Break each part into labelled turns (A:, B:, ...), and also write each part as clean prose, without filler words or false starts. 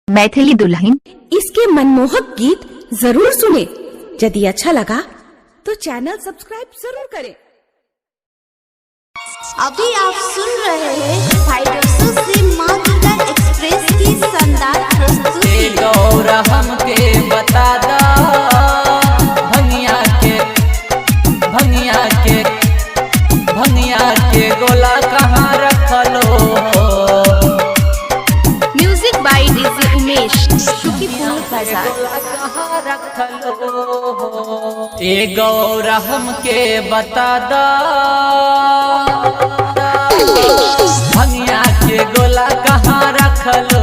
A: मैथिली दुल्हन।
B: इसके मनमोहक गीत जरूर सुने। यदि अच्छा लगा तो चैनल सब्सक्राइब जरूर करें।
C: अभी आप सुन रहे हैं फाइडोसो से माँ दुर्गा एक्सप्रेस की शानदार प्रस्तुति।
D: गौरा हमके बता दा भंगिया के गोला कहाँ रखलो।
C: Music by DJ Umesh, Shukipur Bazar.
D: ए गौरा हमके बता दा भंगिया के गोला कहाँ रखलो।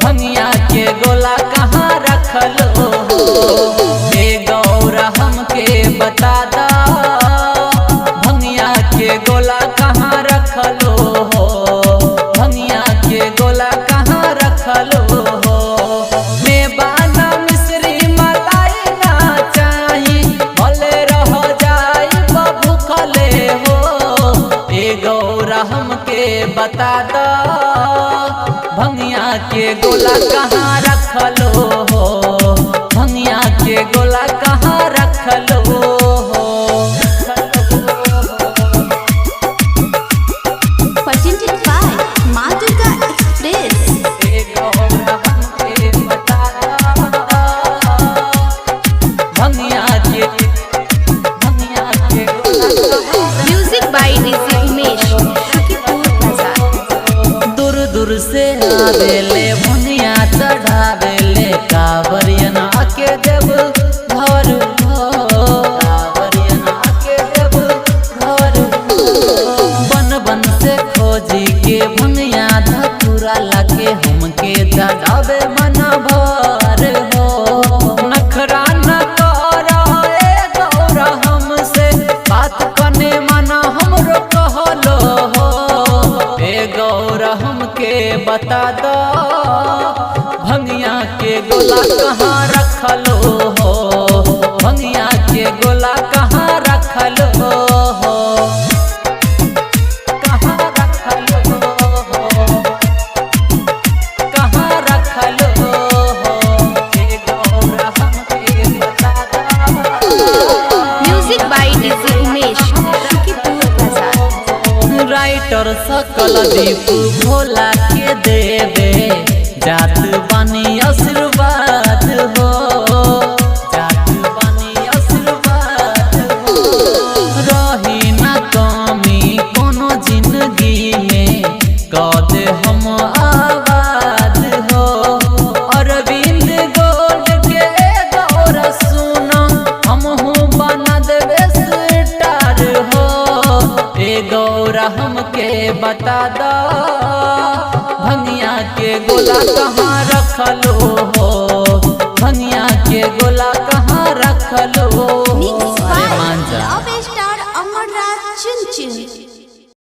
D: भंगिया के गोला कहाँ रखलो। ए गौरा हमके बता दा भंगिया के गोला कहाँ रखलो। भंगिया के गोला कहाँ रखलो। हमके बता दो भंगिया के गोला कहाँ रखलो हो। भंगिया के गोला कहाँ रखलो हो।
C: presented by माँ दुर्गा एक्सप्रेस।
D: हमके बता दो भंगिया के गोला।
C: म्यूजिक बाय डीजे उमेश,
D: दूर से आवेले भंगिया चढ़ावेले कांवरियन आके देव घर हो। कांवरियन आके देव घर हो। बन बन से खोजी के भंगिया धतूरा लाके हमके जगावे मन भर हो। नखरा न करो ए गौरा हमसे बात कने मना हमरो कहलो हो। ए गौरा हमके बता दो भंगिया के गोला कहाँ रखलो हो। भंगिया के गोला कहाँ रखलो हो। कहाँ रखलो हो। कहाँ रखलो हो। ए गौरा हमके बता दो।
C: Music by DJ Umesh, Shukipur Bazar.
D: Writer सकल दीप भोला के देवे जात बानी आशीर्वाद हो। जात बानी आशीर्वाद हो। रही ना कमी कोनो जिंदगी में कदे हम आबाद हो। अरविंद गोल्ड के गौरा सुनो हमहू बना देवे स्टार हो। ए गौरा हमके बता दो भंगिया के गोला कहाँ रखलो हो। भंगिया के गोला कहाँ रखलो हो।
C: Mix by love star Amarraj चुन चुन।